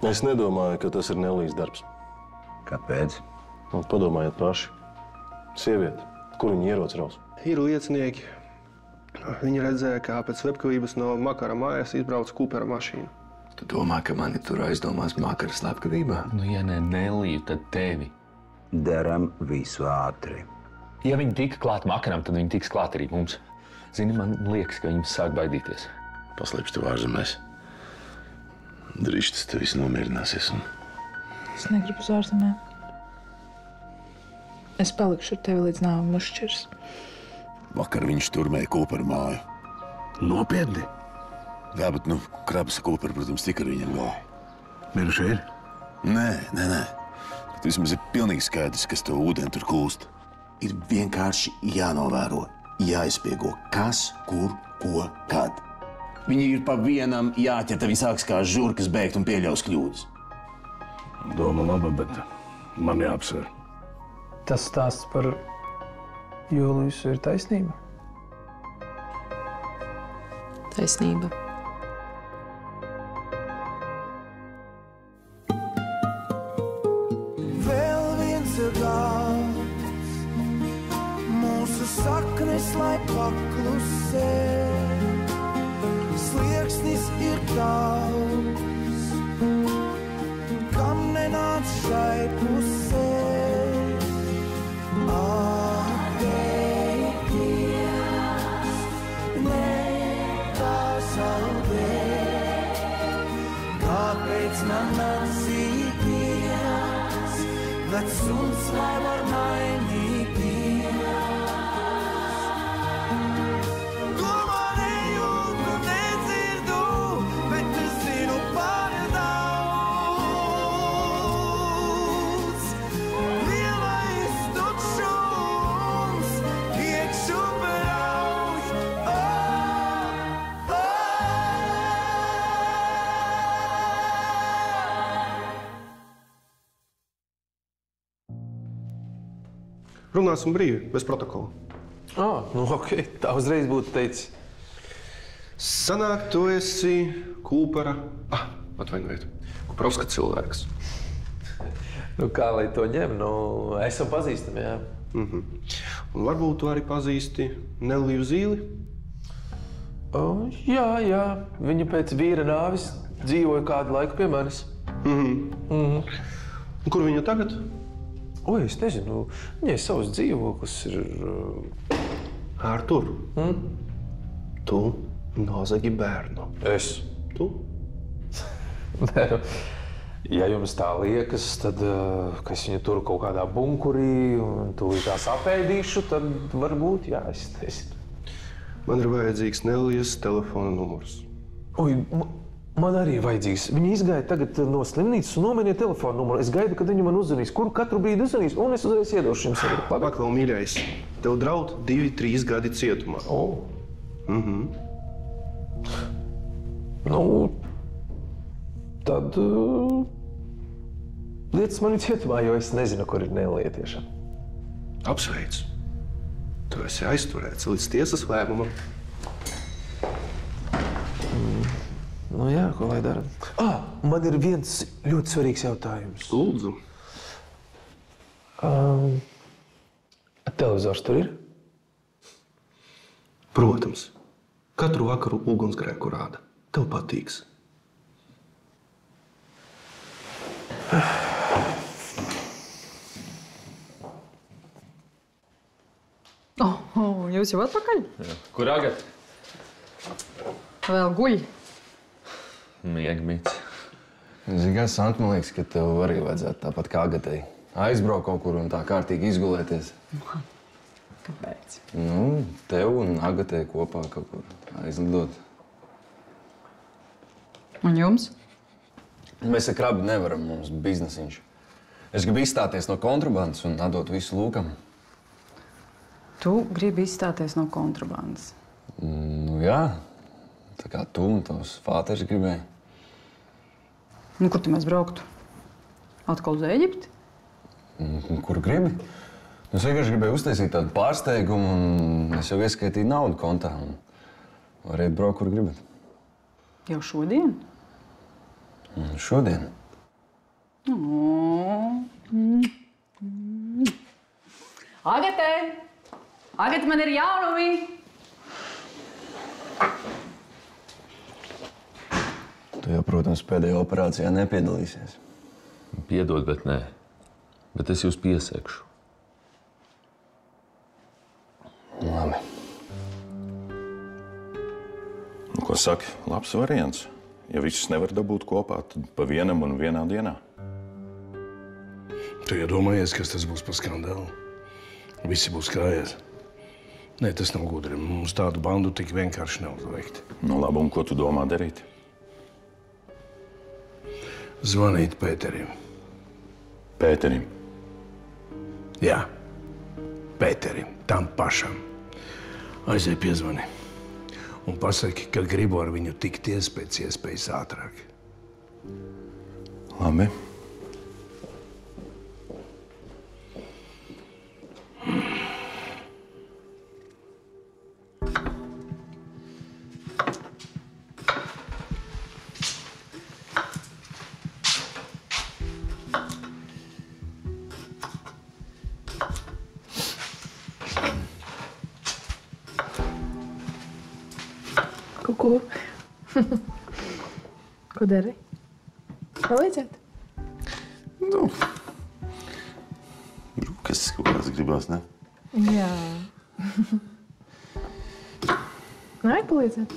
Es nedomāju, ka tas ir Nelijas darbs. Kāpēc? Padomājiet paši. Sieviete, kur viņa ierodas raus? Ir liecinieki. Viņi redzēja, kā pēc slepkavības no Makara mājas izbrauc Kūpera mašīna. Tu domā, ka mani tur aizdomās Makara slepkavībā? Nu, ja ne Neliju, tad tevi. Daram visu ātri. Ja viņi tika klāt Makaram, tad viņi tiks klāt arī mums. Zini, man liekas, ka viņi sāk baidīties. Paslēpš tev ārzemēs. Drīz tas te viss nomierināsies. Es negribu uz ārzemēm. Es palikšu ar tevi līdz nāve mūs šķirs. Vakar viņš turmēja Kūpera māju. Nopietni? Jā, bet, krabas Kūpera, protams, tika ar viņam galā. Miruši ir? Nē. Bet vismaz ir pilnīgi skaidrs, kas to ūdeni tur kūst. Ir vienkārši jānovēro, jāizspiego, kas, kur, ko, kad. Viņi ir pa vienam jāķer, tad viņi sāks kā žurkas bēgt un pieļaus kļūdas. Doma laba, bet man jāapsver. Tas stāsts par Jūliju ir taisnība? Taisnība. Vēl viens ir gals, mūsu saknes, lai paklusē. Slieksnis ir tavs, kam nenāc šai pusē. Kāpēc man atsīties, vecums lai var mainīties? To man nejūtu, nedzirdu, bet es zinu par daudz. Lielais tukšums iekšu brauc. Runāsim brīvi, bez protokola. Ok, tā uzreiz būtu teicis. Sanāk, tu esi Kūpera... atvainojiet, Kuprovska cilvēks. Kā lai to ņem? Esam pazīstami, jā. Un varbūt tu arī pazīsti Neliju Zīli? Jā. Viņa pēc vīra nāvis dzīvoja kādu laiku pie manis. Un kur viņa tagad? Es nezinu. Viņai savs dzīvoklis ir... Artur, tu nozagi bērnu. Es? Tu? Ja jums tā liekas, tad, ka es viņu turu kaut kādā bunkurī un tūlīt tās apēdīšu, tad varbūt, jā, es nezinu. Man ir vajadzīgs Nelijas telefona numurs. Man arī ir vajadzīgs. Viņa izgāja tagad no slimnīcas un nomainīja telefonu numuru. Es gaidu, kad viņa man uzvanīs, kuru katru brīdi uzvanīs, un es uzreiz iedošu jums. Paklau, mīļais, tev draud 2-3 gadi cietumā. Tad lietas man ir cietumā, jo es nezinu, kur ir Nelija tiešām. Apsveicu. Tu esi aizturēts līdz tiesas lēmumam. Jā, ko lai dara? Man ir viens ļoti svarīgs jautājums. Lūdzu. Televizors tur ir? Protams. Katru vakaru ugunsgrēku rāda. Tev patiks. Jūs jau atpakaļ? Kur Agata? Vēl guļ. Miegmīts. Zini, kā, Sant, man liekas, ka tev arī vajadzētu tāpat kā Agatai. Aizbraukt kaut kur un tā kārtīgi izgulēties. Kāpēc? Tev un Agatai kopā kaut kur aizlidot. Un jums? Mēs ar krabi nevaram, mums biznesiņš. Es gribu izstāties no kontrabandas un atdot visu Lūkam. Tu gribi izstāties no kontrabandas? Jā. Tā kā tu un tavs fāters gribēja. Kur tu mēs brauktu? Atkal uz Ēģipti? Kur gribi? Es vienkārši gribēju uztaisīt tādu pārsteigumu, un es jau ieskaitīju naudu kontā. Variet braukt, kur gribat. Jau šodien? Šodien? Agate! Agate, man ir jaunumi! Tu jau, protams, pēdējā operācijā nepiedalīsies. Piedod, bet nē. Bet es jūs piesakšu. Labi. Nu, ko saki? Labs variants. Ja visus nevar dabūt kopā, tad pa vienam un vienā dienā. Tu iedomājies, kas tas būs par skandālu? Visi būs kājies. Nē, tas nav gudri. Mums tādu bandu tik vienkārši neuzveikt. Nu, labi, un ko tu domā darīt? Zvanīt Pēterim. Pēterim? Jā, Pēterim, tam pašam. Aizej piezvani un pasaki, ka gribu ar viņu tikties pēc iespējas ātrāk. Labi. Ko? Ko dari? Palīdzēt? Nu, kas kaut kāds gribās, ne? Jā. Nevajag palīdzēt?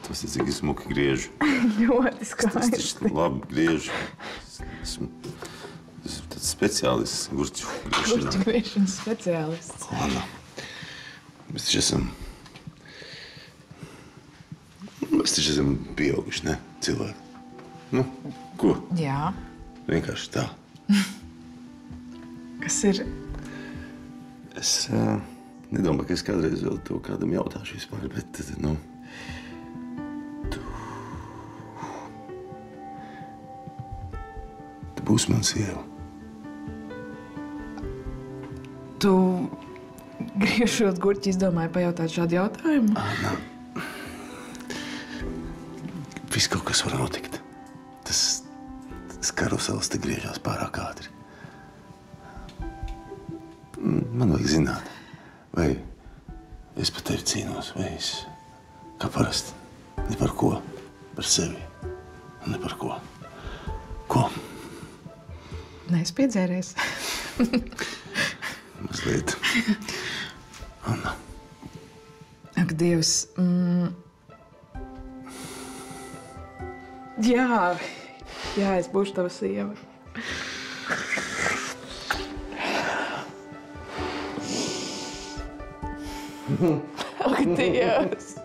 Tas ir cik smuki griežu. Ļoti Tas skaisti. taču labi griežu. Esmu tāds speciālists, gurķu griešanā. Gurķu griešanas speciālists. Lana, mēs taču esam... Mēs taču esam pieauguši, ne? Cilvēki. Nu, ko? Jā. Vienkārši tā. Kas ir? Es nedomāju, ka es kādreiz vēl to kādam jautāšu vispār, bet, nu... Tu būsi man sieva. Tu griežot gurķi izdomāji pajautāt šādu jautājumu? Anna. Viss kaut kas var notikt. Tas karusels te griežās pārāk ātri. Man vajag zināt, vai es par tevi cīnos, vai es, kā parasti, ne par ko, par sevi, ne par ko. Ko? Nē, es piedzēries. Mazliet. Anna. Ak, Dievs. Jā, es būšu tava sieva. Ak, Dievs.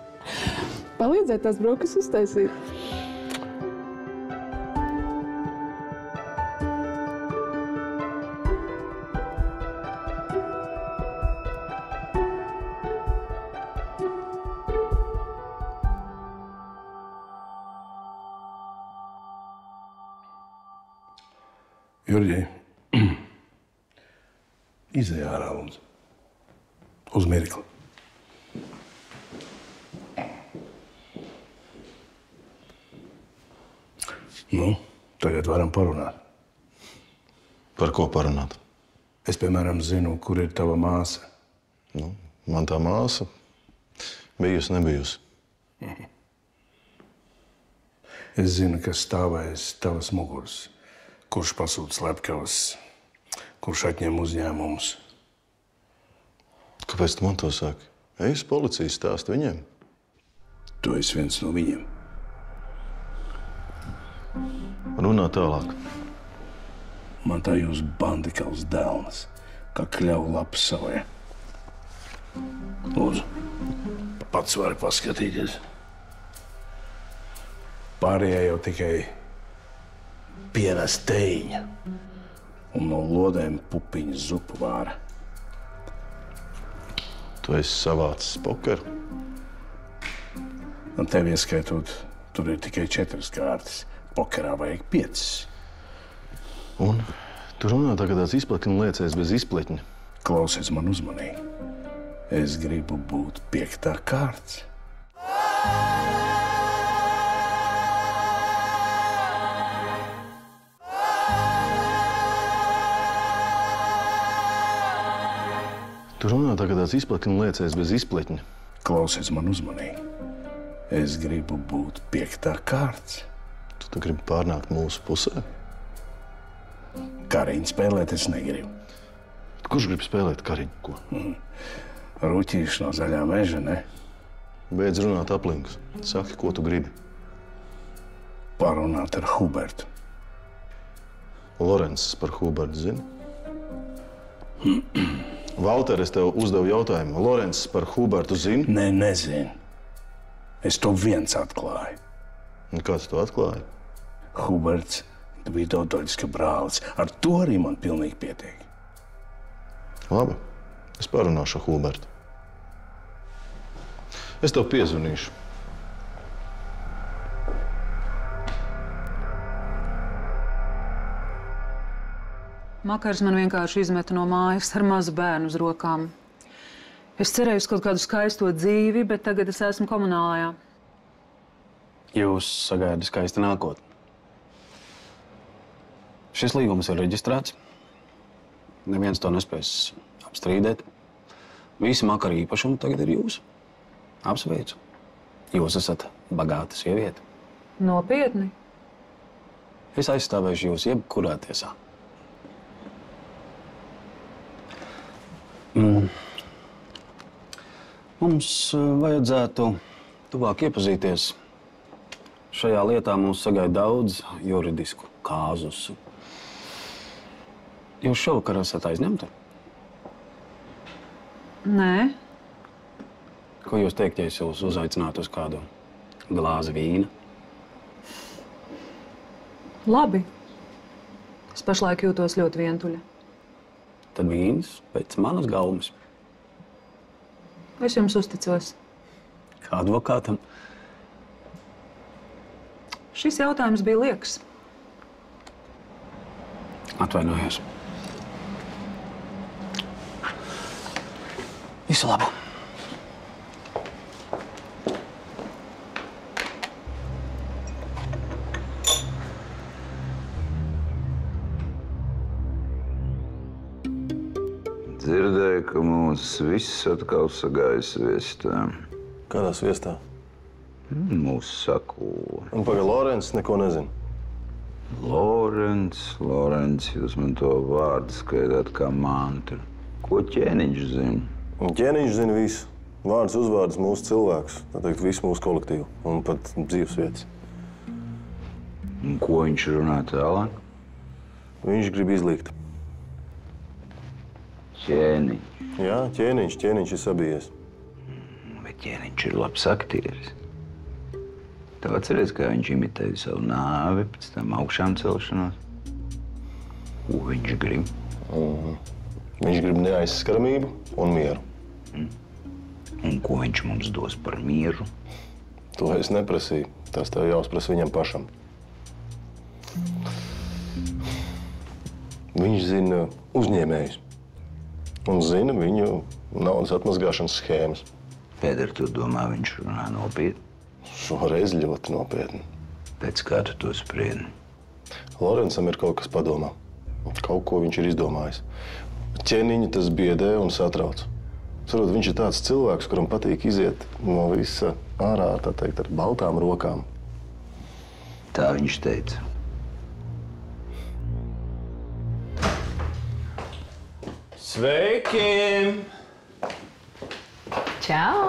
Palīdzēt tās brokas uztaisīt. Jurģi, izej ārā, lūdzu. Uz mirkli. Nu, tagad varam parunāt. Par ko parunāt? Es, piemēram, zinu, kur ir tava māsa. Nu, man tā māsa bijusi, nebijusi. Es zinu, kas stāvēs tavas muguras. Kurš pasūta slepkavas, kurš atņem uzņēmumus. Kāpēc tu man to saki? Ej uz policiju, stāsti viņiem. Tu esi viens no viņiem. Runā tālāk. Man tā jūs bandikals dēlnas, kā kļauj lapas savai. Lūdzu, pats vari paskatīties. Pārējie jau tikai pienes teiņa un no lodēm pupiņu zupu vāra. Tu esi savācis pokeru? Un tev ieskaitot, tur ir tikai 4 kārtas. Pokerā vajag 5. Un tu runā tā, ka tāds izpletņu liecēs bez izpletņa. Klausies man uzmanīgi. Es gribu būt 5. kārts. Tu runā tā kā tāds izpletņu liecējs bez izpletņa. Klausies man uzmanīgi. Es gribu būt 5. kārts. Tu gribi pārnākt mūsu pusē? Kariņu spēlēt es negribu. Kurš grib spēlēt kariņu? Ko? Ruķīši no zaļā meža, ne? Beidz runāt aplinkus. Saki, ko tu gribi. Parunāt ar Hubertu. Lorencs par Hubertu zini? Valter, es tev uzdevu jautājumu. Lorencs par Hubertu zini? Nē, nezinu. Es to viens atklāju. Un kāds to atklāja? Huberts bija Dodoļska brālis. Ar to arī man pilnīgi pietiek. Labi, es parunāšu ar Hubertu. Es tev piezvanīšu. Makars man vienkārši izmeta no mājas ar mazu bērnu uz rokām. Es cerēju uz kaut kādu skaisto dzīvi, bet tagad es esmu komunālajā. Jūs sagaidat skaistu nākotni. Šis līgums ir reģistrēts. Neviens to nespēs apstrīdēt. Visi Makara īpašumi tagad ir jūsu. Apsveicu. Jūs esat bagāta sieviete. Nopietni? Es aizstāvēšu jūs jebkurā tiesā. Mums vajadzētu tuvāk iepazīties. Šajā lietā mūs sagaida daudz juridisku kāzusu. Jūs šovakar esat aizņemti? Nē. Ko jūs teikt, ja es jūs uzaicinātu uz kādu glāzi vīna? Labi. Es pašlaik jūtos ļoti vientuļa. Tad vīns pēc manas gaumes. Es jums uzticos. Kā advokātam? Šis jautājums bija liekas. Atvainojos. Visu labu! Dzirdēju, ka mūs viss atkal sagājas viestā. Kādā viestā? Mūsu sako. Un pagaid, Lorencs neko nezina. Lorencs, jūs man to vārdu skaidāt kā mantru. Ko ķēniņš zina? Ķēniņš zina visu. Vārds, uzvārds, mūsu cilvēks. Tā teikt, visu mūsu kolektīvu un pat dzīves vietas. Un ko viņš runā tālāk? Viņš grib izlikt. Ķēniņš. Jā, ķēniņš ir sabijies. Bet ķēniņš ir labs aktieris. Tev atceries, kā viņš imitēja savu nāvi, pēc tam augšām celšanos? Ko viņš grib? Viņš grib neaizskaramību un mieru. Un ko viņš mums dos par mieru? To es neprasīju. Tas tev jāuzprasa viņam pašam. Viņš zina uzņēmējus. Un zina viņu naudas atmazgāšanas schēmas. Pēdēr, tu domā, viņš runā nopietni? Šoreiz ļoti nopietni. Pēc kā tu to spriedzi? Lorencam ir kaut kas padomā. Kaut ko viņš ir izdomājis. Ķēniņu tas biedē un satrauc. Cerot, viņš ir tāds cilvēks, kuram patīk iziet no visa ārā, tā teikt, ar baltām rokām. Tā viņš teica. Sveiki! Čau!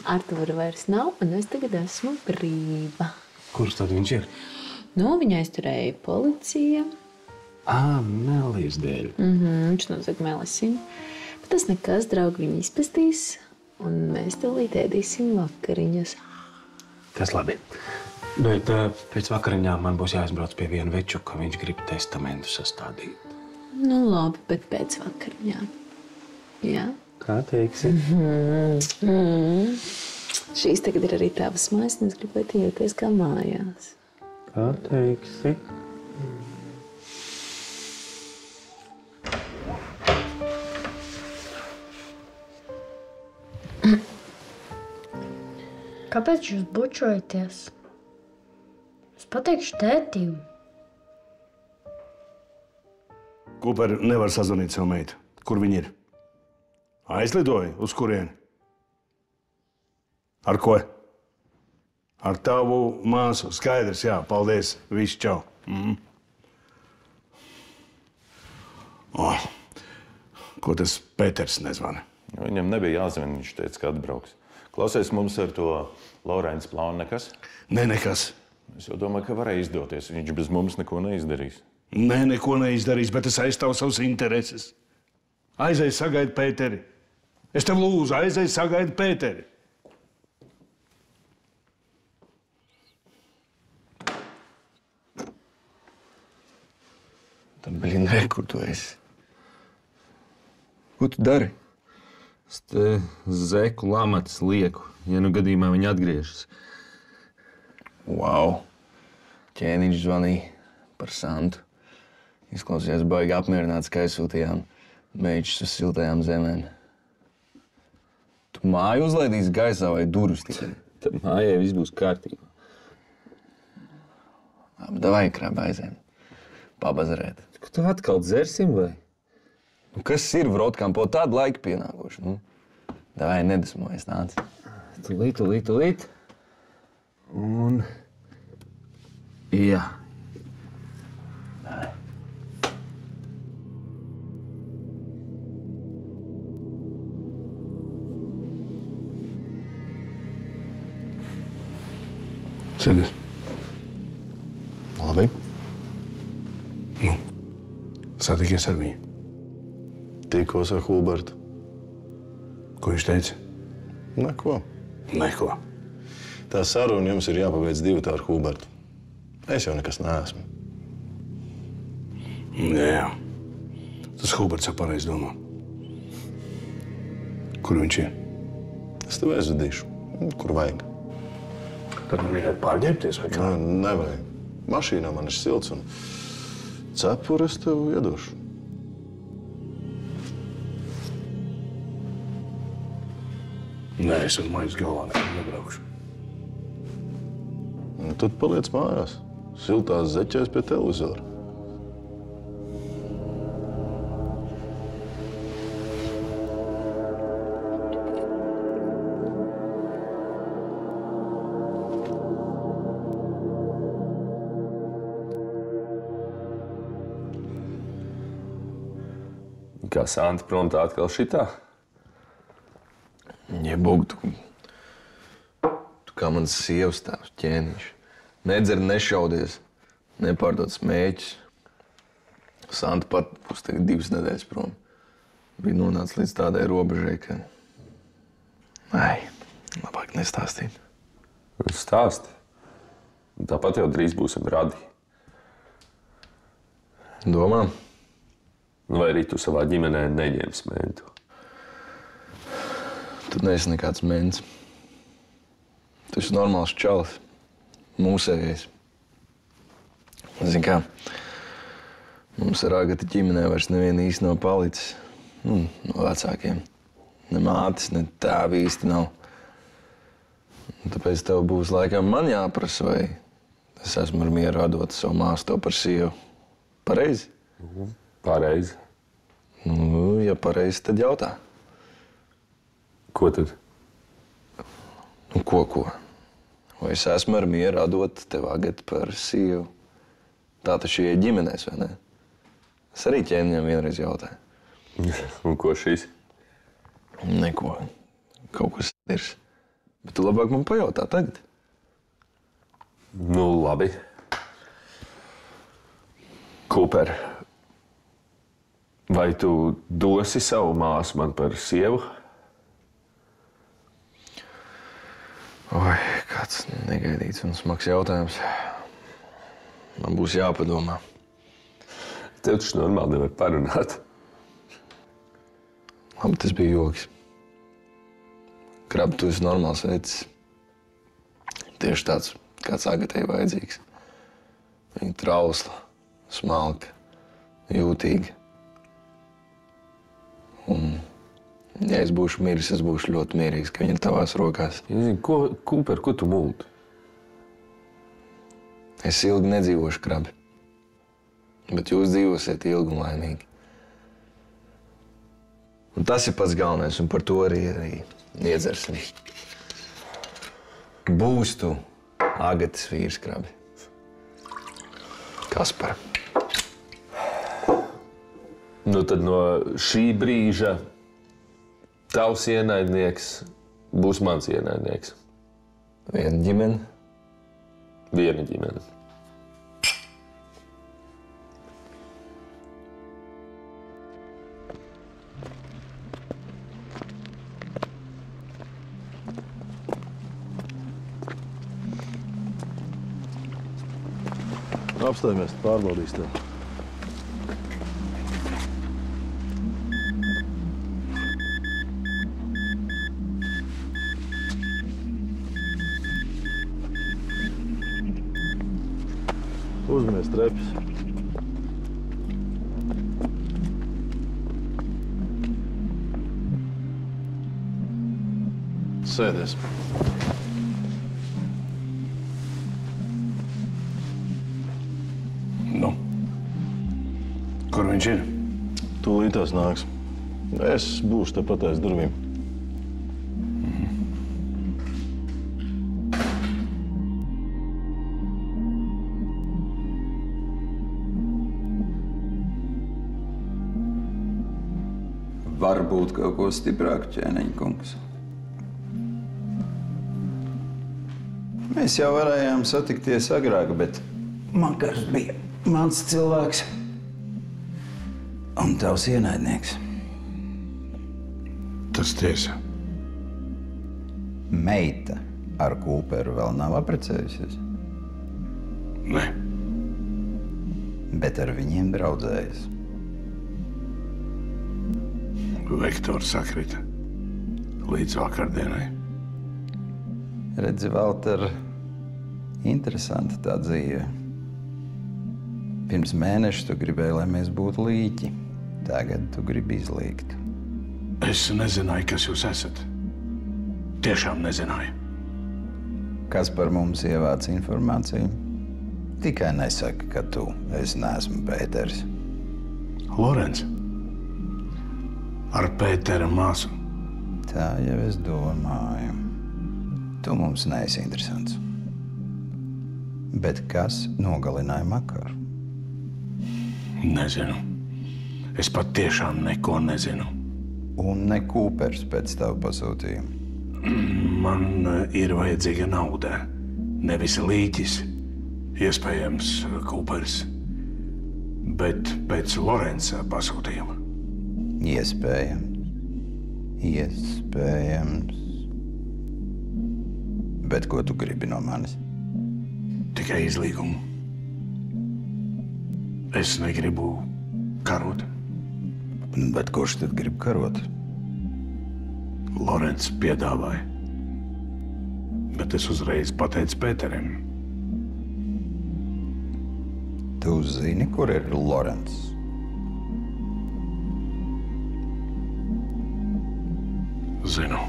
Artūra vairs nav, un es tagad esmu brīva. Kurš tad viņš ir? Nu, viņa aizturēja policija. Melijas dēļ. Viņš nozag melisiņu. Bet tas nekas, draugi viņu izpestīs, un mēs tūlīt ēdīsim vakariņas. Tas labi. Bet pēc vakariņām man būs jāizbrauc pie viena večuka, viņš grib testamentu sastādīt. Nu, labi, bet pēc vakariņām. Jā? Kā teiksi? Šīs tagad ir arī tavas mājas, un es gribētu jūties kā mājās. Kā teiksi? Kāpēc jūs bučojaties? Es pateikšu tētim. Ko Kūper nevar sazvanīt savu meitu. Kur viņa ir? Aizlidoja? Uz kurieni? Ar ko? Ar tavu māsu. Skaidrs, jā, paldies. Viss, čau. Ko tas Pēters nezvana? Viņam nebija jāzvana, viņš teica, ka atbrauks. Klausies, mums ar to Laurēnas plānu nekas? Nē, nekas. Es jau domāju, ka varēja izdoties. Viņš bez mums neko neizdarīs. Nē, neko neizdarīs, bet es aizstāvu savus intereses. Aizej sagaidi Pēteri. Es tev lūdzu, aizej sagaidi Pēteri. Tad, re, kur tu esi? Ko tu dari? Es te zeku lamatis lieku, ja nu gadījumā viņi atgriežas. Wow. Ķēniņš zvanīja par Santu. Izklausījās baigi apmierināts, ka aizsūtījām meičus uz siltajām zemēm. Tu māju uzlaidīsi gaisā vai durvis tikai? Tad mājai viss būs kārtībā. Labi, davai, krāba aizējam. Pabazarēt. Ko tu atkal dzersim, vai? Nu, kas ir vrotkām po tādu laiku pienākoši? Nu? Davai, nedesmojies, nāc. Tūlīt. Un... Jā. Davai. Sēdies. Labi. Nu, satikies ar viņu. Tikos ar Hubertu. Ko viņš teica? Neko. Neko. Tā saruna jums ir jāpabeidz divi tā ar Hubertu. Es jau nekas neesmu. Jā. Tas Huberts jau pareizi domā. Kur viņš ir? Es tev aizvedīšu. Kur vajag. Tad man ir pārģērbties vai kā? Nevajag. Mašīnā man ir silts un cepuri es tev iedošu. Nē, es ar maijas galvā nekad nebraukšu. Tad paliec mājās. Siltās zeķēs pie televizora. Kā Santa prom tā atkal šitā? Jebog, tu kā mans sievas tēvs, ķēniņš. Nedzer, nešaudies, nepārdod smēķus. Santa pat būs tagad 2 nedēļas prom. Bija nonācis līdz tādai robežai, ka... Ai, labāk nestāstīt. Stāsti. Tāpat jau drīz būsim radi. Domā? Vai arī tu savā ģimenē neņēmis mentu? Tu neesi nekāds mens. Tu esi normāls čalis. Mūsējais. Zini kā, mums ar Agati ģimenē vairs neviena īsti nav palicis. No vecākiem. Ne mātes, ne tēvi īsti nav. Tāpēc tev būs laikam man jāprasa, vai es esmu ar mieru atdot savu māsu tev par sievu. Pareizi? Pareizi. Nu, ja pareizi, tad jautā. Ko tad? Nu, ko? Vai es esmu ar mieru atdot tev Agati par sievu? Tā taču ir ģimenēs, vai ne? Es arī ķēniņam vienreiz jautāju. Un ko šīs? Neko. Kaut kas ir. Bet tu labāk man pajautā tagad. Nu, labi. Kūper, vai tu dosi savu māsu man par sievu? Oi, kāds negaidīts un smags jautājums. Man būs jāpadomā. Tev taču normāli nevar parunāt. Labi, tas bija joks. Krab, tu esi normāls vecis. Tieši tāds, kāds Agatei vajadzīgs. Viņa trausla, smalka, jūtīga. Un, ja es būšu miris, es būšu ļoti mierīgs, ka viņa ir tavās rokās. Kūper, ko tu multi? Es ilgi nedzīvošu, krabi. Bet jūs dzīvosiet ilgi un laimīgi. Un tas ir pats galvenais, un par to arī iedzersim. Būs tu Agatas vīrskrabi. Kaspar. Nu tad no šī brīža tavs ienaidnieks būs mans ienaidnieks. Viena ģimene? Viena ģimene. Apstājamies, pārbaudīs tev. Uzmies trepes. Sēdies. Nu, kur viņš ir? Tūlītās nāks. Es būšu tepat aiz durvīm. Varbūt kaut ko stiprāku, ķēniņa kungs. Mēs jau varējām satikties agrāk, bet Makars bija mans cilvēks un tavs ienaidnieks. Tas tiesa. Meita ar Kūperu vēl nav apprecējusies? Nē. Bet ar viņiem draudzējas? Vektors sakrita līdz vakardienai. Redzi, Valter, interesanti tā dzīve. Pirms mēneša tu gribēji, lai mēs būtu līķi. Tagad tu gribi izlīgt. Es nezināju, kas jūs esat. Tiešām nezināju. Kas par mums ievāc informāciju? Tikai nesaka, ka tu. Es neesmu Pēters. Lorenz. Ar Pētera māsu. Tā jau es domāju. Tu mums neesi interesants. Bet kas nogalināja Makaru? Nezinu. Es pat tiešām neko nezinu. Un ne Kūpers pēc tavu pasūtījumu? Man ir vajadzīga nauda. Nevis līķis. Iespējams, Kūpers. Bet pēc Lorenza pasūtījuma. Iespējams. Iespējams. Bet ko tu gribi no manis? Tikai izlīgumu. Es negribu karot. Bet kurš tad grib karot? Lorenz piedāvāja. Bet es uzreiz pateicu Pēterim. Tu zini, kur ir Lorenz? Zinu.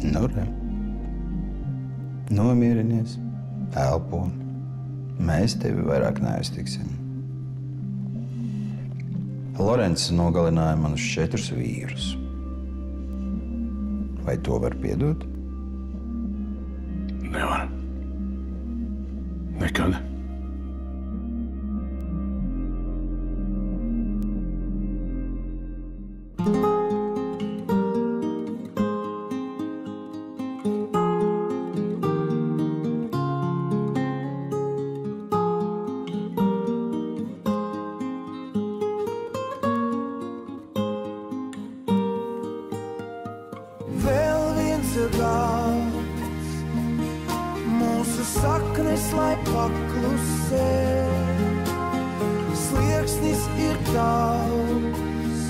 Nu, re. Nomierinies, elpo. Mēs tevi vairāk neaiztiksim. Lorenz nogalināja manus 4 vīrus. Vai to var piedot? Nevar. Nekad. Vēl viens ir gals, mūsu saknes, lai paklusē. Slieksnis ir tāls,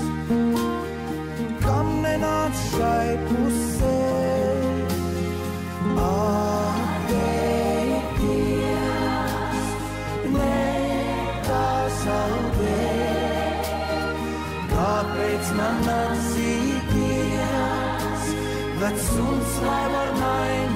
kam nenāc šai pusē. Atteikties, nekāsaudē, kāpēc man atsīties? Vecs suns, lai var mainīt.